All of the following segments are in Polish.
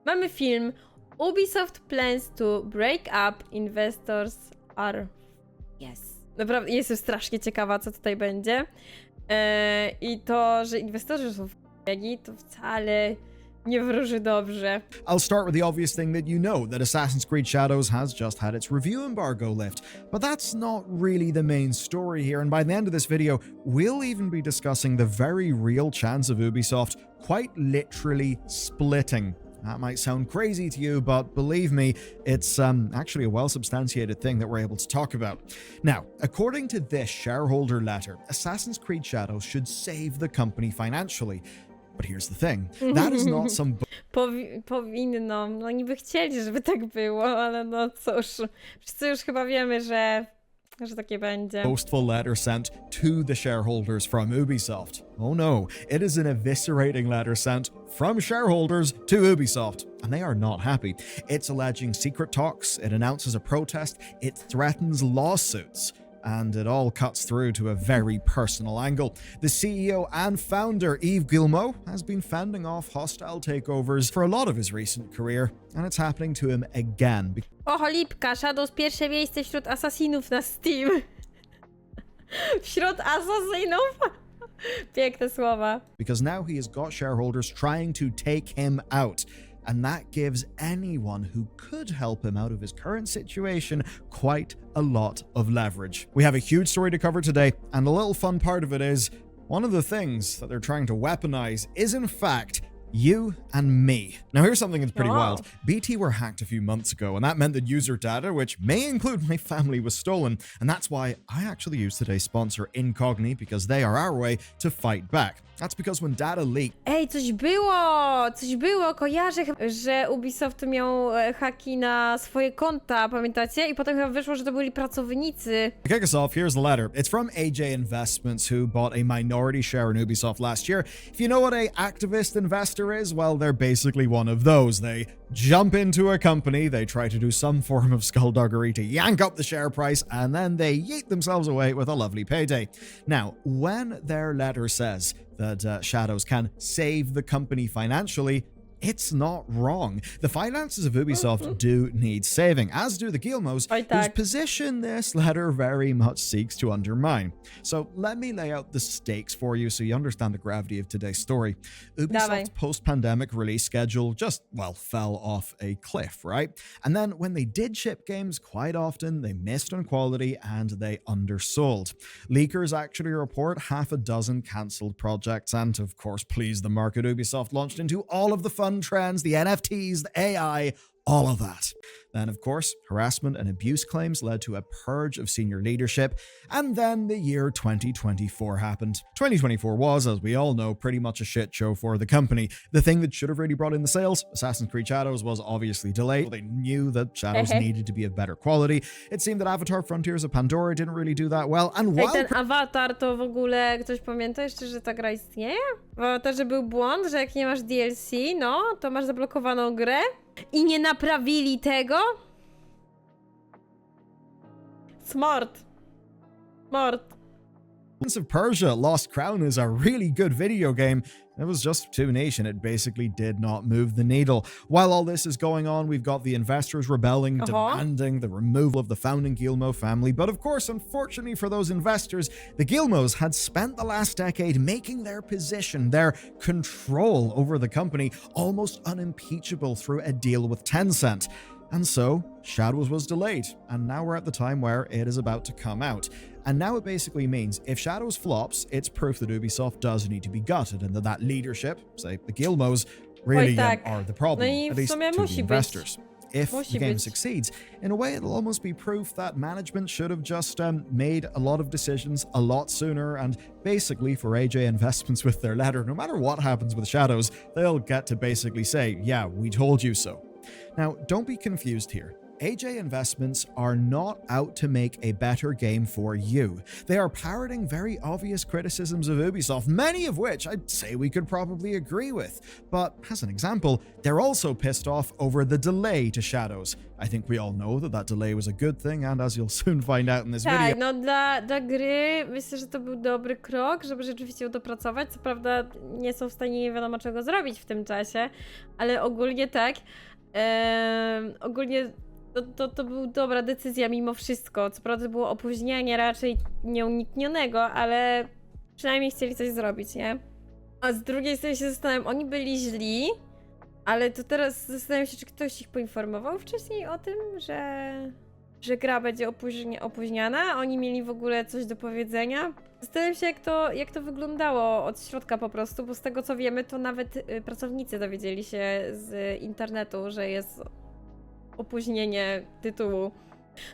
Mamy film Ubisoft plans to break up, investors are... Yes. Naprawdę jestem strasznie ciekawa, co tutaj będzie. I to, że inwestorzy są f***gi, to wcale nie wróży dobrze. I'll start with the obvious thing that you know, that Assassin's Creed Shadows has just had its review embargo lift. But that's not really the main story here, and by the end of this video, we'll even be discussing the very real chance of Ubisoft quite literally splitting. That might sound crazy to you, but believe me, it's actually a well-substantiated thing that we're able to talk about. Now, according to this shareholder letter, Assassin's Creed Shadows should save the company financially. But here's the thing, that is not some... Powinno. No niby chcieli, żeby tak było, ale no cóż. Wszyscy już chyba wiemy, że takie będzie. Boastful letter sent to the shareholders from Ubisoft. Oh no, it is an eviscerating letter sent from shareholders to Ubisoft, and they are not happy. It's alleging secret talks, it announces a protest, it threatens lawsuits, and it all cuts through to a very personal angle. The CEO and founder, Yves Guillemot, has been fending off hostile takeovers for a lot of his recent career, and it's happening to him again. O, cholipka, Shadows pierwsze miejsce wśród asasinów na Steam. Wśród asasinów? Piękne słowa. Because now he has got shareholders trying to take him out. And that gives anyone who could help him out of his current situation quite a lot of leverage. We have a huge story to cover today, and a little fun part of it is, one of the things that they're trying to weaponize is in fact you and me. Now here's something that's pretty wild. BT were hacked a few months ago, and that meant that user data, which may include my family, was stolen, and that's why I actually use today's sponsor Incogni, because they are our way to fight back. That's because when data leaked... Ej, coś było, kojarzę, że Ubisoft miał haki na swoje konta, pamiętacie? I potem chyba wyszło, że to byli pracownicy. To kick us off, here's the letter. It's from AJ Investments, who bought a minority share in Ubisoft last year. If you know what a activist investor is, well, they're basically one of those. They jump into a company, they try to do some form of skullduggery to yank up the share price, and then they yeet themselves away with a lovely payday. Now, when their letter says that Shadows can save the company financially, it's not wrong. The finances of Ubisoft do need saving, as do the Guillemots, whose position this letter very much seeks to undermine. So let me lay out the stakes for you so you understand the gravity of today's story. Ubisoft's post-pandemic release schedule just, well, fell off a cliff, right? And then when they did ship games, quite often they missed on quality and they undersold. Leakers actually report half a dozen cancelled projects, and of course, please the market, Ubisoft launched into all of the fun trends, the NFTs, the AI, all of that. Then, of course, harassment and abuse claims led to a purge of senior leadership, and then the year 2024 happened. 2024 was, as we all know, pretty much a shit show for the company. The thing that should have really brought in the sales, Assassin's Creed Shadows, was obviously delayed. They knew that Shadows needed to be of better quality. It seemed that Avatar Frontiers of Pandora didn't really do that well, and while... Ten Avatar to w ogóle, ktoś pamięta jeszcze, że ta gra istnieje? W Avatarze był błąd, że jak nie masz DLC, no, to masz zablokowaną grę i nie naprawili tego? Smart. Prince of Persia: Lost Crown is a really good video game. It was just too niche and it basically did not move the needle. While all this is going on, we've got the investors rebelling, demanding the removal of the founding Guillemot family. But of course, unfortunately for those investors, the Guillemots had spent the last decade making their position, their control over the company, almost unimpeachable through a deal with Tencent. And so, Shadows was delayed, and now we're at the time where it is about to come out. And now it basically means if Shadows flops, it's proof that Ubisoft does need to be gutted, and that leadership, say the Guillemots, really are the problem, at least to the investors. If the game succeeds, in a way it'll almost be proof that management should have just made a lot of decisions a lot sooner, and basically for AJ Investments with their letter, no matter what happens with Shadows, they'll get to basically say, yeah, we told you so. Now, don't be confused here. AJ Investments are not out to make a better game for you. They are parroting very obvious criticisms of Ubisoft, many of which I'd say we could probably agree with. But as an example, they're also pissed off over the delay to Shadows. I think we all know that that delay was a good thing, and as you'll soon find out in this video... Tak, no dla gry myślę, że to był dobry krok, żeby rzeczywiście ją dopracować. Co prawda nie są w stanie nie wiadomo czego zrobić w tym czasie, ale ogólnie tak. Ogólnie to była dobra decyzja mimo wszystko. Co prawda było opóźnienie raczej nieuniknionego, ale przynajmniej chcieli coś zrobić, nie? A z drugiej strony się zastanawiam, oni byli źli, ale to teraz zastanawiam się, czy ktoś ich poinformował wcześniej o tym, że gra będzie opóźniana. Oni mieli w ogóle coś do powiedzenia. Zastanawiam się, jak to wyglądało od środka po prostu, bo z tego co wiemy, to nawet pracownicy dowiedzieli się z internetu, że jest opóźnienie tytułu.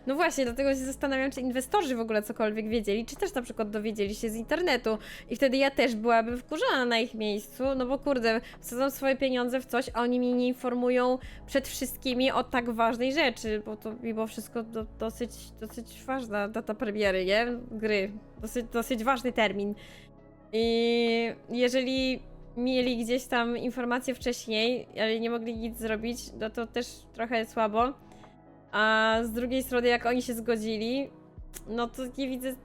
No właśnie, dlatego się zastanawiam, czy inwestorzy w ogóle cokolwiek wiedzieli, czy też na przykład dowiedzieli się z internetu. I wtedy ja też byłabym wkurzona na ich miejscu, no bo kurde, wsadzam swoje pieniądze w coś, a oni mnie nie informują przed wszystkimi o tak ważnej rzeczy, bo to mimo wszystko dosyć ważna data premiery, nie? Gry. Dosyć ważny termin. I jeżeli mieli gdzieś tam informacje wcześniej, ale nie mogli nic zrobić, no to też trochę słabo. A z drugiej strony, jak oni się zgodzili, no to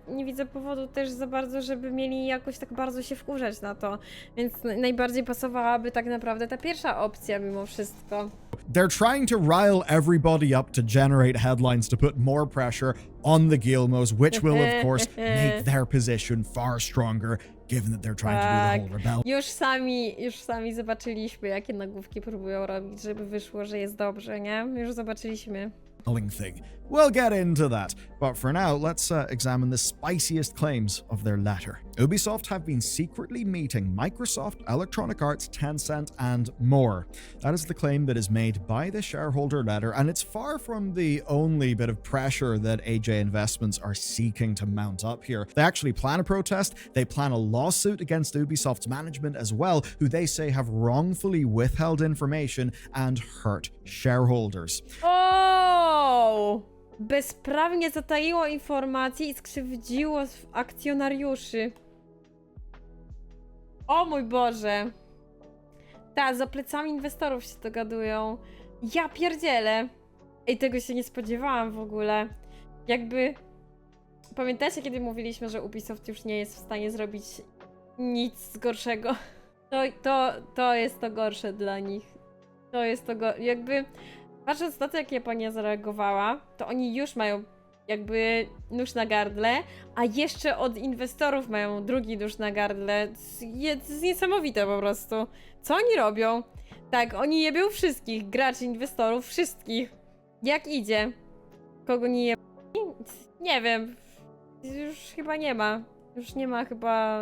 nie widzę powodu też za bardzo, żeby mieli jakoś tak bardzo się wkurzać na to. Więc najbardziej pasowałaby tak naprawdę ta pierwsza opcja mimo wszystko. They're trying to rile everybody up to generate headlines to put more pressure on the Gilmos, which will of course make their position far stronger, given that they're trying to do the whole rebellion. Już sami zobaczyliśmy, jakie nagłówki próbują robić, żeby wyszło, że jest dobrze, nie? Już zobaczyliśmy. Thing. We'll get into that, but for now, let's examine the spiciest claims of their letter. Ubisoft have been secretly meeting Microsoft, Electronic Arts, Tencent, and more. That is the claim that is made by the shareholder letter, and it's far from the only bit of pressure that AJ Investments are seeking to mount up here. They actually plan a protest, they plan a lawsuit against Ubisoft's management as well, who they say have wrongfully withheld information and hurt shareholders. O! Bezprawnie zataiło informacje i skrzywdziło akcjonariuszy. O mój Boże. Tak, za plecami inwestorów się dogadują. Ja pierdzielę. Ej, tego się nie spodziewałam w ogóle. Jakby... Pamiętacie, kiedy mówiliśmy, że Ubisoft już nie jest w stanie zrobić nic gorszego? To jest to gorsze dla nich. To jest to jakby... Patrząc na to, jak Japonia zareagowała, to oni już mają jakby nóż na gardle, a jeszcze od inwestorów mają drugi nóż na gardle. Jest niesamowite po prostu. Co oni robią? Tak, oni jebią wszystkich, graczy, inwestorów, wszystkich. Jak idzie? Kogo nie jebią? Nie wiem. Już chyba nie ma. Już nie ma chyba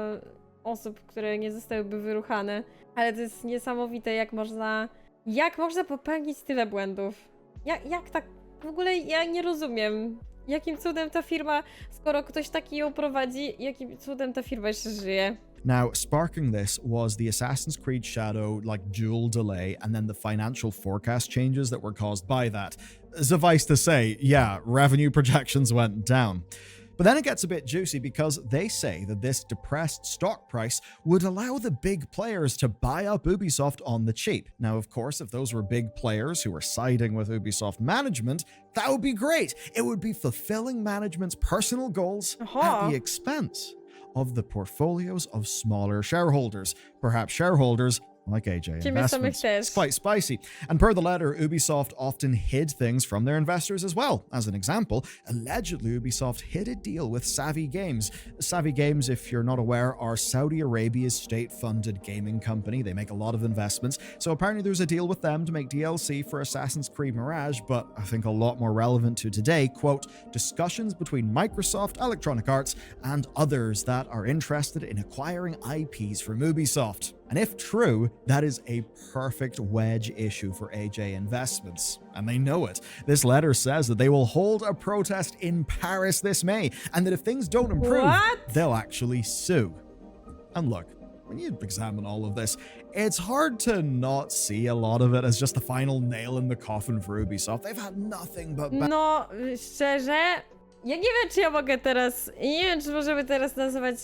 osób, które nie zostałyby wyruchane. Ale to jest niesamowite, jak można popełnić tyle błędów? Jak tak? W ogóle ja nie rozumiem. Jakim cudem ta firma, skoro ktoś taki ją prowadzi, jakim cudem ta firma jeszcze żyje? Now, sparking this was the Assassin's Creed Shadow dual delay and then the financial forecast changes that were caused by that. Suffice to say, yeah, revenue projections went down. But then it gets a bit juicy because they say that this depressed stock price would allow the big players to buy up Ubisoft on the cheap. Now, of course, if those were big players who were siding with Ubisoft management, that would be great. It would be fulfilling management's personal goals at the expense of the portfolios of smaller shareholders, perhaps shareholders like AJ Investments. It's quite spicy. And per the letter, Ubisoft often hid things from their investors as well. As an example, allegedly Ubisoft hid a deal with Savvy Games. Savvy Games, if you're not aware, are Saudi Arabia's state-funded gaming company. They make a lot of investments. So apparently there's a deal with them to make DLC for Assassin's Creed Mirage, but I think a lot more relevant to today, quote, discussions between Microsoft, Electronic Arts, and others that are interested in acquiring IPs from Ubisoft. And if true, that is a perfect wedge issue for AJ Investments. And they know it. This letter says that they will hold a protest in Paris this May, and that if things don't improve, they'll actually sue. And look, when you examine all of this, it's hard to not see a lot of it as just the final nail in the coffin for Ubisoft. They've had nothing but No, szczerze, ja nie wiem, czy ja mogę teraz, nie wiem, czy możemy teraz nazywać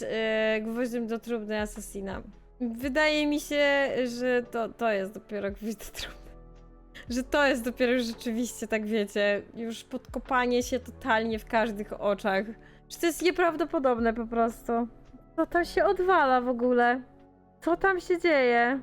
gwoździem do trumny Assassina. Wydaje mi się, że to jest dopiero gwóźdź do trumny. Że to jest dopiero rzeczywiście, tak wiecie, już podkopanie się totalnie w każdych oczach. Że to jest nieprawdopodobne po prostu. Co tam się odwala w ogóle? Co tam się dzieje?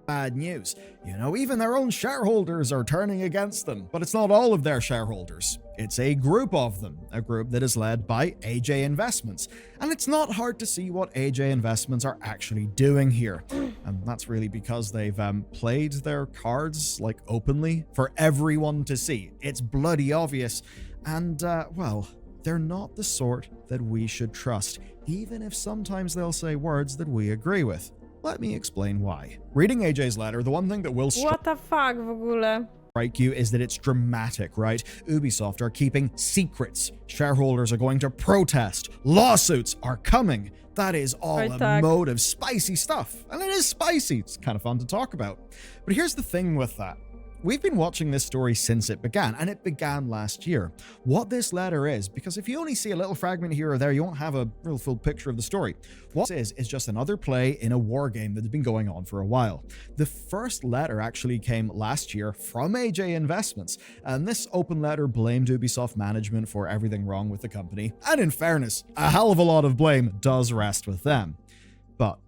bad news. You know, even their own shareholders are turning against them. But it's not all of their shareholders. It's a group of them, a group that is led by AJ Investments. And it's not hard to see what AJ Investments are actually doing here. And that's really because they've played their cards, like, openly for everyone to see. It's bloody obvious. And, well, they're not the sort that we should trust, even if sometimes they'll say words that we agree with. Let me explain why. Reading AJ's letter, the one thing that will What the fuck w ogóle? strike you is that it's dramatic, right? Ubisoft are keeping secrets. Shareholders are going to protest. Lawsuits are coming. That is all a mode of spicy stuff. And it is spicy. It's kind of fun to talk about. But here's the thing with that. We've been watching this story since it began, and it began last year. What this letter is, because if you only see a little fragment here or there, you won't have a real full picture of the story. What this is just another play in a war game that has been going on for a while. The first letter actually came last year from AJ Investments, and this open letter blamed Ubisoft management for everything wrong with the company. And in fairness, a hell of a lot of blame does rest with them. But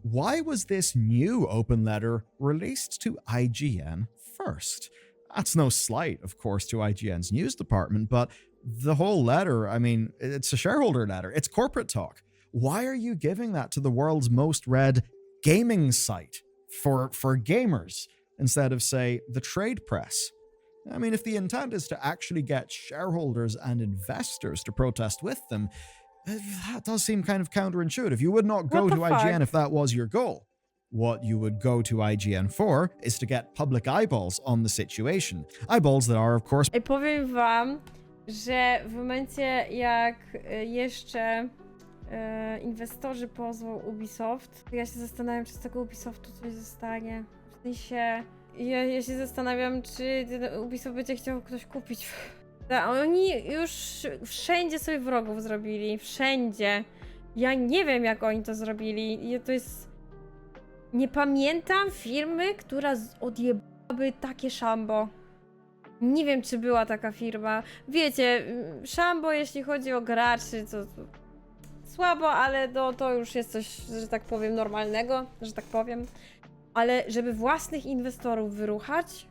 why was this new open letter released to IGN first? That's no slight, of course, to IGN's news department, but the whole letter, I mean, it's a shareholder letter. It's corporate talk. Why are you giving that to the world's most read gaming site for gamers instead of, say, the trade press? I mean, if the intent is to actually get shareholders and investors to protest with them, that does seem kind of counterintuitive. You would not go to IGN if that was your goal. What you would go to IGN for is to get public eyeballs on the situation. Eyeballs that are, of course... I powiem wam, że w momencie jak jeszcze inwestorzy pozwał Ubisoft, to ja się zastanawiam, czy z tego Ubisoftu coś zostanie. W sensie, ja się zastanawiam, czy ten Ubisoft będzie chciał ktoś kupić. Oni już wszędzie sobie wrogów zrobili. Wszędzie. Ja nie wiem, jak oni to zrobili. To jest... Nie pamiętam firmy, która odjebałaby takie szambo. Nie wiem, czy była taka firma. Wiecie, szambo, jeśli chodzi o graczy, to słabo, ale to już jest coś, że tak powiem, normalnego, że tak powiem. Ale żeby własnych inwestorów wyruchać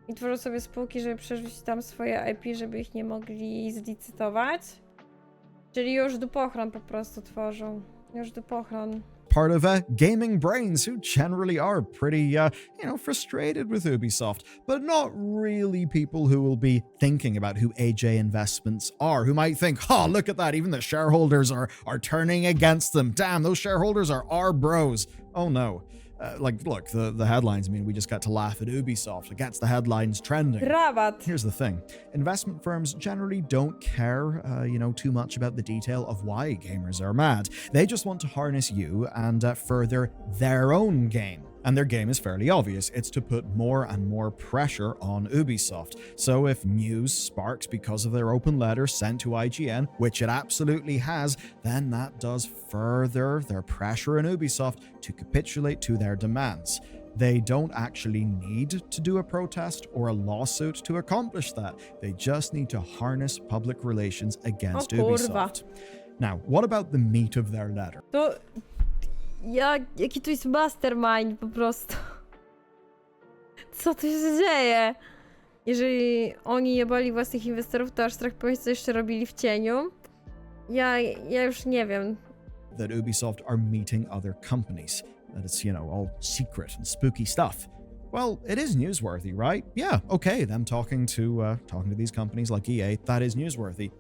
i tworzą sobie spółki, żeby przerzucić tam swoje IP, żeby ich nie mogli zlicytować. Czyli już dupochron po prostu tworzą. Już dupochron. Part of gaming brains who generally are pretty, frustrated with Ubisoft, but not really people who will be thinking about who AJ Investments are, who might think, oh, look at that, even the shareholders are turning against them. Damn, those shareholders are our bros. Oh no. Look, the headlines mean we just got to laugh at Ubisoft. It gets the headlines trending. Rabat. Here's the thing. Investment firms generally don't care, too much about the detail of why gamers are mad. They just want to harness you and further their own game. And their game is fairly obvious. It's to put more and more pressure on Ubisoft. So if news sparks because of their open letter sent to IGN, which it absolutely has, then that does further their pressure on Ubisoft to capitulate to their demands. They don't actually need to do a protest or a lawsuit to accomplish that. They just need to harness public relations against Ubisoft. Now, what about the meat of their letter? Jaki to jest mastermind po prostu. Co tu się dzieje? Jeżeli oni jebali własnych inwestorów, to aż strach powiedzieć, co jeszcze robili w cieniu. Ja już nie wiem. That Ubisoft are meeting other companies. That it's, all secret and spooky stuff. Well, it is newsworthy, right? Yeah, okay, them talking to these companies like EA, that is newsworthy.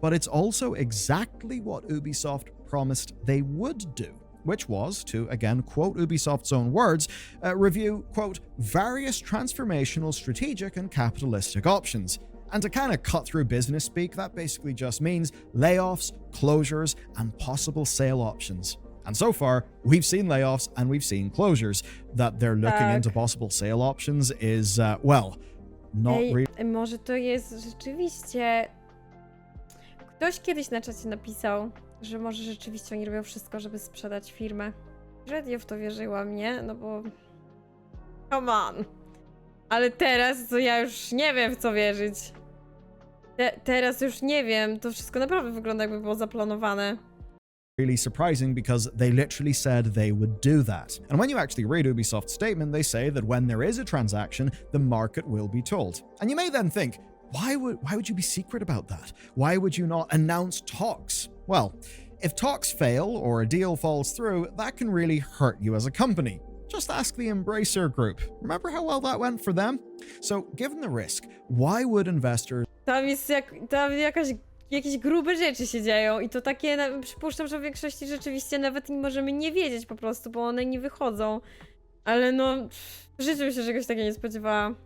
But it's also exactly what Ubisoft promised they would do, which was to, again, quote Ubisoft's own words, review, quote, various transformational, strategic, and capitalistic options. And to kind of cut through business speak, that basically just means layoffs, closures, and possible sale options. And so far, we've seen layoffs and we've seen closures. That they're looking Tak. into possible sale options is, well, not really. Może to jest rzeczywiście... Ktoś kiedyś na czacie napisał, że może rzeczywiście oni robią wszystko, żeby sprzedać firmę. Że w to wierzyłam, nie? No bo... Come on. Ale teraz to ja już nie wiem, w co wierzyć. Teraz już nie wiem. To wszystko naprawdę wygląda, jakby było zaplanowane. Really surprising because they literally said they would do that. And when you actually read Ubisoft's statement, they say that when there is a transaction, the market will be told. And you may then think, why would you be secret about that? Why would you not announce talks? Well, if talks fail or a deal falls through, that can really hurt you as a company. Just ask the Embracer Group. Remember how well that went for them? So, given the risk, why would investors... Tam jakieś grube rzeczy się dzieją i to takie, przypuszczam, że w większości rzeczywiście nawet nie możemy nie wiedzieć po prostu, bo one nie wychodzą. Ale no, w życiu się czegoś takiego nie spodziewałam.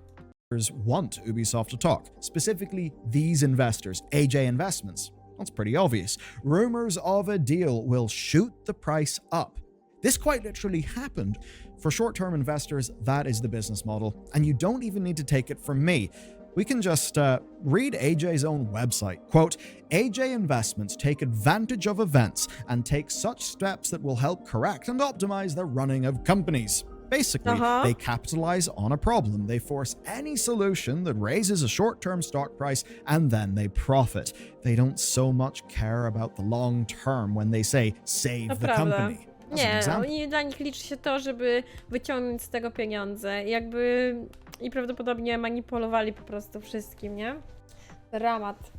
want Ubisoft to talk, specifically these investors, AJ Investments. That's pretty obvious. Rumors of a deal will shoot the price up. This quite literally happened. For short-term investors, that is the business model, and you don't even need to take it from me. We can just read AJ's own website. Quote, AJ Investments take advantage of events and take such steps that will help correct and optimize the running of companies. Basically, they capitalize on a problem. They force any solution that raises a short-term stock price and then they profit. They don't so much care about the long term when they say save the company. Nie, dla nich liczy się to, żeby wyciągnąć z tego pieniądze. I prawdopodobnie manipulowali po prostu wszystkim, nie? Dramat.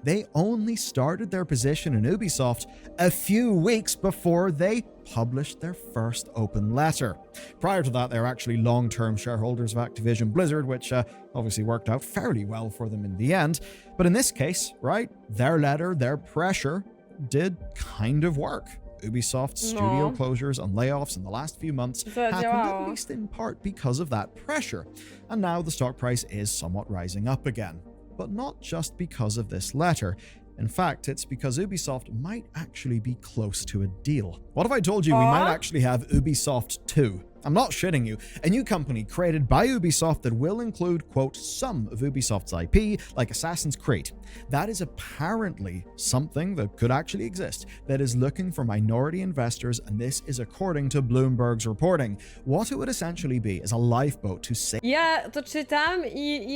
They only started their position in Ubisoft a few weeks before they published their first open letter. Prior to that, they were actually long-term shareholders of Activision Blizzard, which obviously worked out fairly well for them in the end. But in this case, right, their letter, their pressure did kind of work. Ubisoft's studio closures and layoffs in the last few months happened at least in part because of that pressure. And now the stock price is somewhat rising up again. But not just because of this letter. In fact, it's because Ubisoft might actually be close to a deal. What if I told you we might actually have Ubisoft 2? I'm not shitting you. A new company created by Ubisoft that will include, quote, some of Ubisoft's IP, like Assassin's Creed. That is apparently something that could actually exist, that is looking for minority investors, and this is according to Bloomberg's reporting. What it would essentially be is a lifeboat to save... Ja to czytam i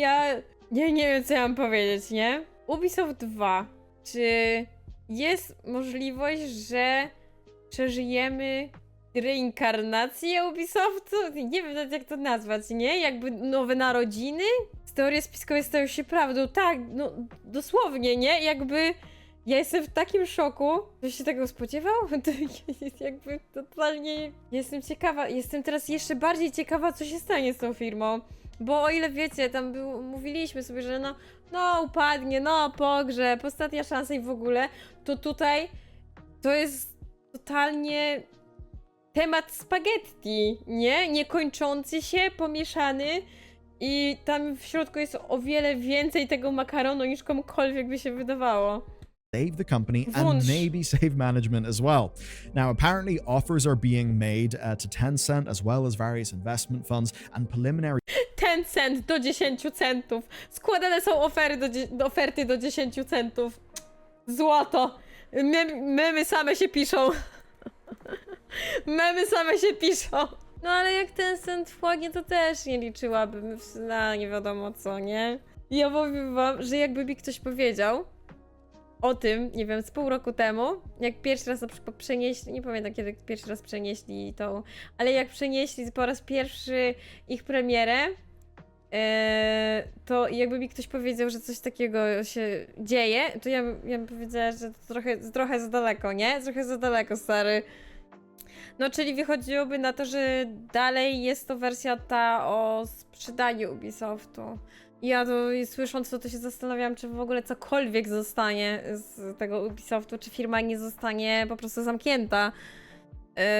nie wiem, co ja mam powiedzieć, nie? Ubisoft 2. Czy jest możliwość, że przeżyjemy reinkarnację Ubisoftu? Nie wiem nawet, jak to nazwać, nie? Jakby nowe narodziny? Teorie spiskowe stają się prawdą. Tak, no dosłownie, nie? Jakby ja jestem w takim szoku. Ktoś się tego spodziewał? To jest jakby totalnie... Jestem ciekawa. Jestem teraz jeszcze bardziej ciekawa, co się stanie z tą firmą. Bo o ile wiecie, tam mówiliśmy sobie, że no upadnie, no pogrzeb, ostatnia szansa i w ogóle, to tutaj to jest totalnie temat spaghetti, nie? Niekończący się, pomieszany i tam w środku jest o wiele więcej tego makaronu niż komukolwiek by się wydawało. Save the company and maybe save management as well. Now, apparently offers are being made to Tencent as well as various investment funds and preliminary... 10 cent do 10 centów. Składane są oferty do 10 centów. Złoto. Memy same się piszą. Memy same się piszą. No ale jak Tencent wchłodnie, to też nie liczyłabym na nie wiadomo co, nie? Ja powiem wam, że jakby mi ktoś powiedział o tym, nie wiem, z pół roku temu, jak pierwszy raz na przykład przenieśli, nie pamiętam kiedy pierwszy raz przenieśli tą, ale jak przenieśli po raz pierwszy ich premierę, to jakby mi ktoś powiedział, że coś takiego się dzieje, to ja bym powiedziała, że to trochę za daleko, nie? Trochę za daleko, stary. No, czyli wychodziłoby na to, że dalej jest to wersja ta o sprzedaniu Ubisoftu. Ja to słysząc to się zastanawiałam, czy w ogóle cokolwiek zostanie z tego Ubisoftu, czy firma nie zostanie po prostu zamknięta.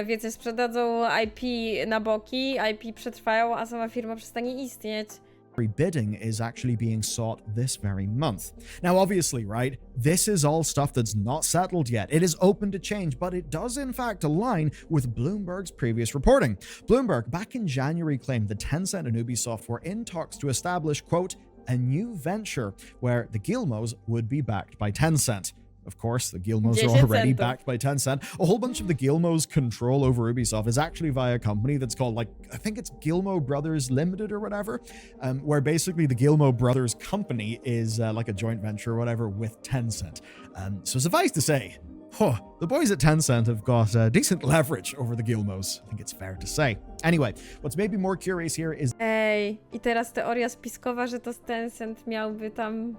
Wiecie, sprzedadzą IP na boki, IP przetrwają, a sama firma przestanie istnieć. bidding is actually being sought this very month. Now, obviously, right, this is all stuff that's not settled yet. It is open to change, but it does in fact align with Bloomberg's previous reporting. Bloomberg, back in January, claimed that Tencent and Ubisoft were in talks to establish, quote, a new venture where the Gilmos would be backed by Tencent. Of course, the Gilmos are already backed by Tencent. A whole bunch of the Gilmos' control over Ubisoft is actually via a company that's called, like, I think it's Gilmo Brothers Limited or whatever, where basically the Gilmo Brothers company is like a joint venture or whatever with Tencent. So suffice to say, the boys at Tencent have got decent leverage over the Gilmos. I think it's fair to say. Anyway, what's maybe more curious here is... Ej, i teraz teoria spiskowa, że to Tencent miałby tam...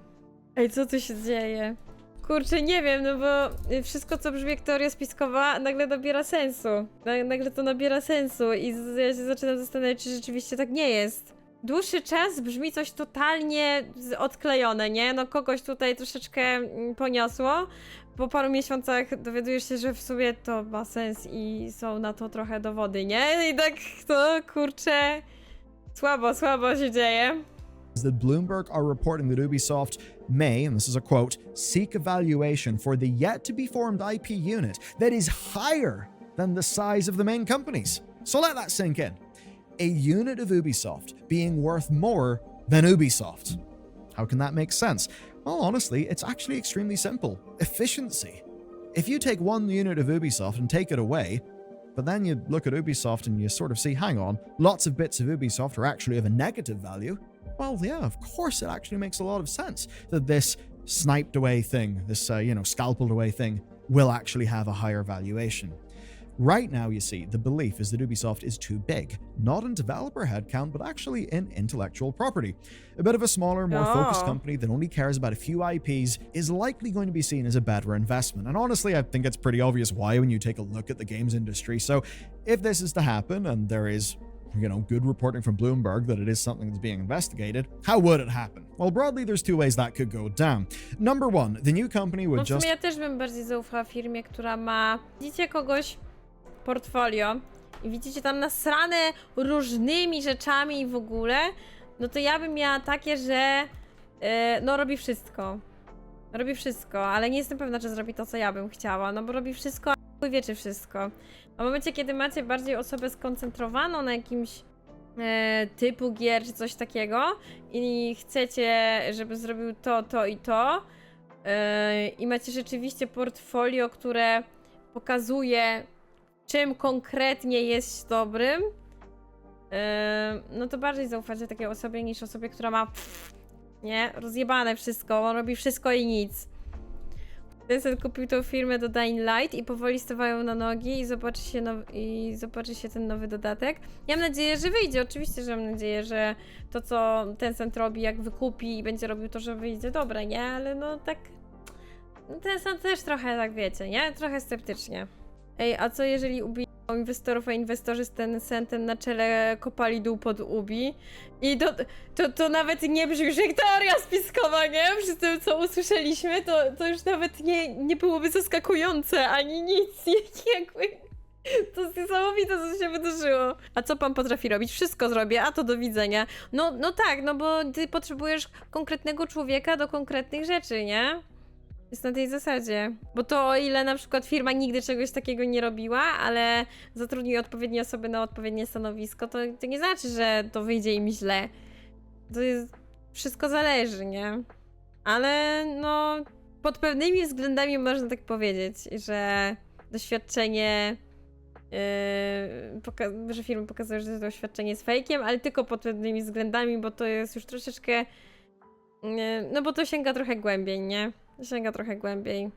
Ej, co tu się dzieje? Kurczę, nie wiem, no bo wszystko, co brzmi jak teoria spiskowa, nagle nabiera sensu. Nagle to nabiera sensu i ja się zaczynam zastanawiać, czy rzeczywiście tak nie jest. Dłuższy czas brzmi coś totalnie odklejone, nie? No kogoś tutaj troszeczkę poniosło. Po paru miesiącach dowiadujesz się, że w sumie to ma sens i są na to trochę dowody, nie? I tak to, kurczę, słabo się dzieje. That Bloomberg are reporting that Ubisoft may, and this is a quote, seek evaluation for the yet-to-be-formed IP unit that is higher than the size of the main companies. So let that sink in. A unit of Ubisoft being worth more than Ubisoft. How can that make sense? Well, honestly, it's actually extremely simple. Efficiency. If you take one unit of Ubisoft and take it away, but then you look at Ubisoft and you sort of see, hang on, lots of bits of Ubisoft are actually of a negative value. Well, yeah, of course it actually makes a lot of sense that this sniped away thing, this, scalpeled away thing, will actually have a higher valuation. Right now, you see, the belief is that Ubisoft is too big, not in developer headcount, but actually in intellectual property. A bit of a smaller, more focused company that only cares about a few IPs is likely going to be seen as a better investment. And honestly, I think it's pretty obvious why when you take a look at the games industry. So if this is to happen, and there is good reporting from Bloomberg that it is something that's being investigated, how would it happen? Well, broadly, there's two ways that could go down. Number one, the new company would w sumie ja też bym bardziej zaufała firmie, która ma... Widzicie kogoś portfolio i widzicie tam nasrane różnymi rzeczami i w ogóle, no to ja bym miała takie, że robi wszystko. Robi wszystko, ale nie jestem pewna, czy zrobi to, co ja bym chciała, no bo robi wszystko, a chuj wie, czy wszystko. A w momencie, kiedy macie bardziej osobę skoncentrowaną na jakimś typu gier, czy coś takiego i chcecie, żeby zrobił to i to i macie rzeczywiście portfolio, które pokazuje, czym konkretnie jest dobrym, no to bardziej zaufacie takiej osobie niż osobie, która ma rozjebane wszystko, on robi wszystko i nic. Tencent kupił tą firmę do Dying Light i powoli stawają na nogi i zobaczy się ten nowy dodatek. Ja mam nadzieję, że wyjdzie, oczywiście, że mam nadzieję, że to, co Tencent robi, jak wykupi i będzie robił to, że wyjdzie dobre, nie? Ale no tak... Tencent też trochę tak, wiecie, nie? Trochę sceptycznie. Ej, a co jeżeli inwestorów, a inwestorzy z Tencentem na czele kopali dół pod Ubi? I to nawet nie brzmi już jak teoria spiskowa, nie? Przy tym, co usłyszeliśmy, to już nawet nie byłoby zaskakujące, ani nic. Jakby... To jest niesamowite, co się wydarzyło. A co pan potrafi robić? Wszystko zrobię, a to do widzenia. No tak, no bo ty potrzebujesz konkretnego człowieka do konkretnych rzeczy, nie? Jest na tej zasadzie. Bo to o ile na przykład firma nigdy czegoś takiego nie robiła, ale zatrudni odpowiednie osoby na odpowiednie stanowisko, to nie znaczy, że to wyjdzie im źle. To jest... Wszystko zależy, nie? Ale no... Pod pewnymi względami można tak powiedzieć, że doświadczenie... że firmy pokazują, że to doświadczenie jest fejkiem, ale tylko pod pewnymi względami, bo to jest już troszeczkę... No bo to sięga trochę głębiej, nie? Sięga trochę głębiej.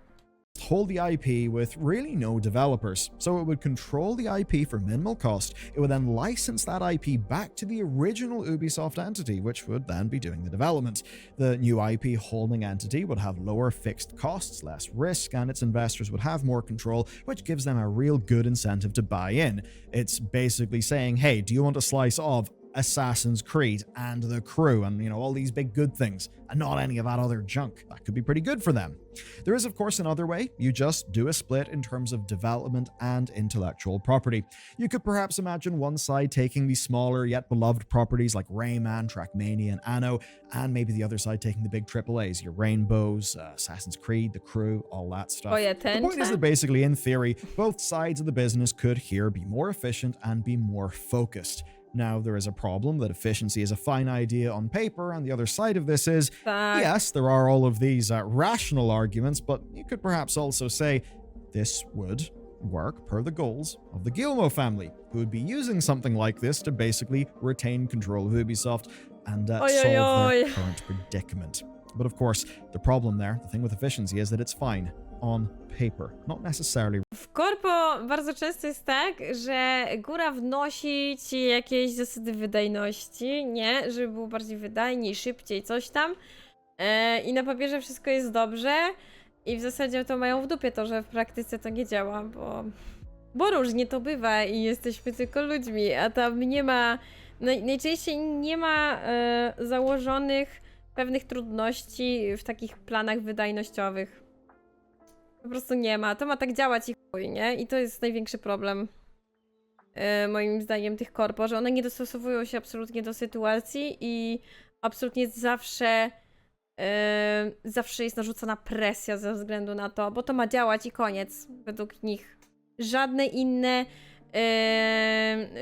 Hold the IP with really no developers, so it would control the IP for minimal cost. It would then license that IP back to the original Ubisoft entity, which would then be doing the development. The new IP holding entity would have lower fixed costs, less risk, and its investors would have more control, which gives them a real good incentive to buy in. It's basically saying, hey, do you want a slice of Assassin's Creed and the crew and, all these big good things, and not any of that other junk. That could be pretty good for them. There is, of course, another way. You just do a split in terms of development and intellectual property. You could perhaps imagine one side taking the smaller yet beloved properties like Rayman, Trackmania, and Anno, and maybe the other side taking the big AAAs, your Rainbows, Assassin's Creed, the crew, all that stuff. Oh yeah, The point is that basically, in theory, both sides of the business could here be more efficient and be more focused. Now, there is a problem that efficiency is a fine idea on paper, and the other side of this is, yes, there are all of these rational arguments, but you could perhaps also say this would work per the goals of the Guillemot family, who would be using something like this to basically retain control of Ubisoft and solve their current predicament. But of course, the problem there, the thing with efficiency, is that it's fine on paper, not necessarily. W korpo bardzo często jest tak, że góra wnosi ci jakieś zasady wydajności, nie? Żeby było bardziej wydajniej, szybciej, coś tam. I na papierze wszystko jest dobrze. I w zasadzie to mają w dupie to, że w praktyce to nie działa, bo różnie to bywa i jesteśmy tylko ludźmi, a tam nie ma, najczęściej nie ma założonych pewnych trudności w takich planach wydajnościowych. Po prostu nie ma. To ma tak działać i chuj, nie? I to jest największy problem, moim zdaniem, tych korpo, że one nie dostosowują się absolutnie do sytuacji i absolutnie zawsze jest narzucana presja ze względu na to, bo to ma działać i koniec, według nich. Żadne inne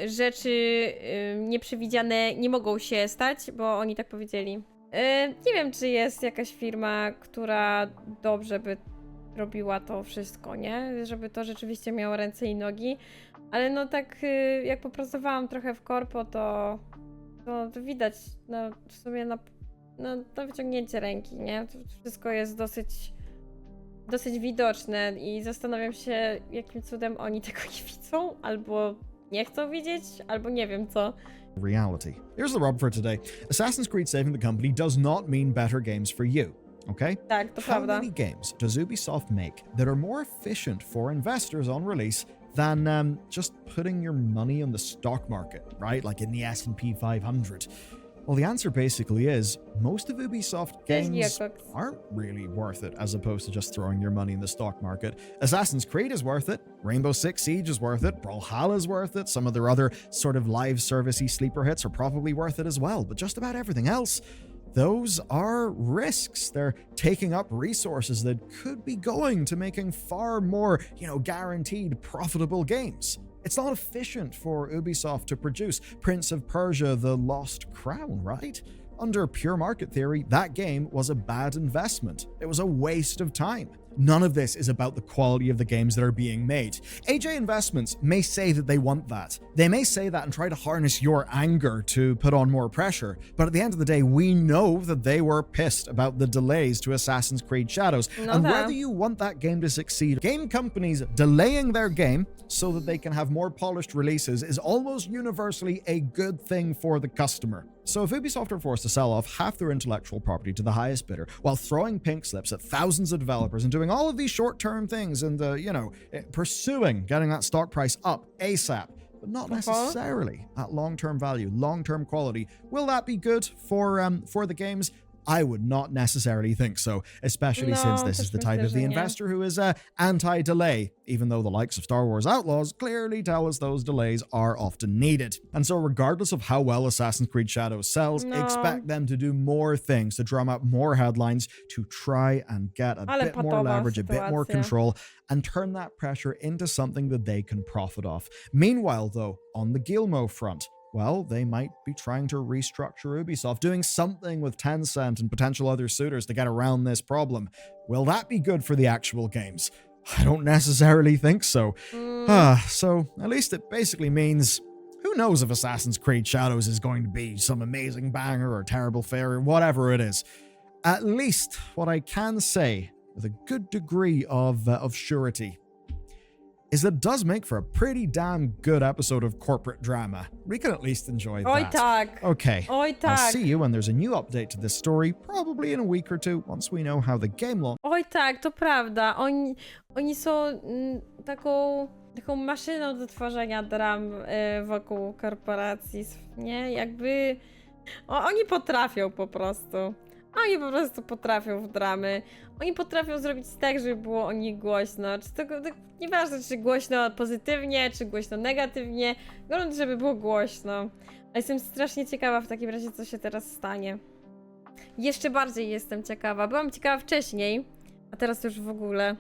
rzeczy nieprzewidziane nie mogą się stać, bo oni tak powiedzieli. Nie wiem, czy jest jakaś firma, która dobrze by robiła to wszystko, nie? Żeby to rzeczywiście miało ręce i nogi, ale no tak jak popracowałam trochę w korpo, to widać w sumie na wyciągnięcie ręki, nie? To wszystko jest dosyć widoczne i zastanawiam się, jakim cudem oni tego nie widzą, albo nie chcą widzieć, albo nie wiem co. Reality. Here's the rub for today. Assassin's Creed saving the company does not mean better games for you. Okay? Tak, to How prawda. many games does Ubisoft make that are more efficient for investors on release than just putting your money on the stock market, right? Like in the S&P 500. Well, the answer basically is most of Ubisoft games aren't really worth it as opposed to just throwing your money in the stock market. Assassin's Creed is worth it. Rainbow Six Siege is worth it. Brawlhalla is worth it. Some of their other sort of live servicey sleeper hits are probably worth it as well. But just about everything else, those are risks. They're taking up resources that could be going to making far more, guaranteed profitable games. It's not efficient for Ubisoft to produce Prince of Persia: The Lost Crown, right? Under pure market theory, that game was a bad investment. It was a waste of time. None of this is about the quality of the games that are being made. AJ Investments may say that they want that. They may say that and try to harness your anger to put on more pressure. But at the end of the day, we know that they were pissed about the delays to Assassin's Creed Shadows. And whether you want that game to succeed, game companies delaying their game so that they can have more polished releases is almost universally a good thing for the customer. So if Ubisoft are forced to sell off half their intellectual property to the highest bidder while throwing pink slips at thousands of developers and doing all of these short-term things and, pursuing getting that stock price up ASAP, but not necessarily at long-term value, long-term quality, will that be good for the games? I would not necessarily think so, especially since this is the type of the investor who is anti-delay, even though the likes of Star Wars Outlaws clearly tell us those delays are often needed. And so regardless of how well Assassin's Creed Shadows sells, expect them to do more things, to drum up more headlines, to try and get a bit more leverage, a bit more control, and turn that pressure into something that they can profit off. Meanwhile, though, on the Guillemot front, well, they might be trying to restructure Ubisoft, doing something with Tencent and potential other suitors to get around this problem. Will that be good for the actual games? I don't necessarily think so. So at least it basically means, who knows if Assassin's Creed Shadows is going to be some amazing banger or terrible failure, whatever it is. At least what I can say with a good degree of surety is that it does make for a pretty damn good episode of corporate drama. We can at least enjoy that. Oj tak. Okay, Oj tak. I'll see you when there's a new update to this story, probably in a week or two, once we know how the game launch. Oj tak, to prawda. Oni są taką taką maszyną do tworzenia dram wokół korporacji, nie? Jakby oni potrafią po prostu. Oni po prostu potrafią w dramy. Oni potrafią zrobić tak, żeby było o nich głośno. Czy to nieważne, czy głośno pozytywnie, czy głośno negatywnie. Gląd, żeby było głośno. A jestem strasznie ciekawa w takim razie, co się teraz stanie. Jeszcze bardziej jestem ciekawa. Byłam ciekawa wcześniej, a teraz już w ogóle.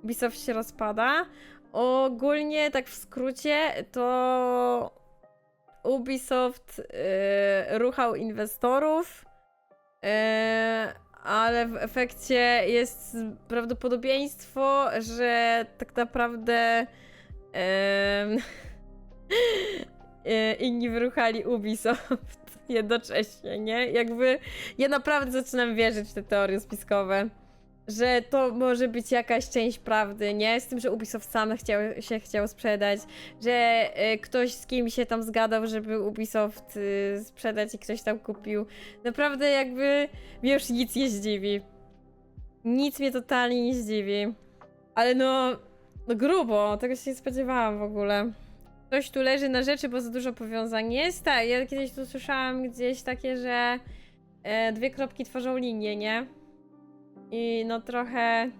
Ubisoft się rozpada. Ogólnie, tak w skrócie, to Ubisoft ruchał inwestorów, ale w efekcie jest prawdopodobieństwo, że tak naprawdę inni wyruchali Ubisoft jednocześnie, nie? Jakby ja naprawdę zaczynam wierzyć w te teorie spiskowe, że to może być jakaś część prawdy, nie? Z tym, że Ubisoft sam chciał sprzedać, że ktoś z kimś się tam zgadał, żeby Ubisoft sprzedać i ktoś tam kupił. Naprawdę jakby mnie już nic nie zdziwi. Nic mnie totalnie nie zdziwi. Ale no grubo, tego się nie spodziewałam w ogóle. Ktoś tu leży na rzeczy, bo za dużo powiązań jest. Tak, ja kiedyś tu słyszałam gdzieś takie, że dwie kropki tworzą linię, nie? I no trochę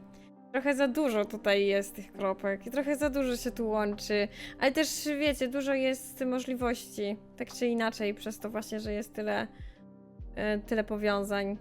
za dużo tutaj jest tych kropek i trochę za dużo się tu łączy. Ale też wiecie, dużo jest możliwości, tak czy inaczej, przez to właśnie, że jest tyle powiązań.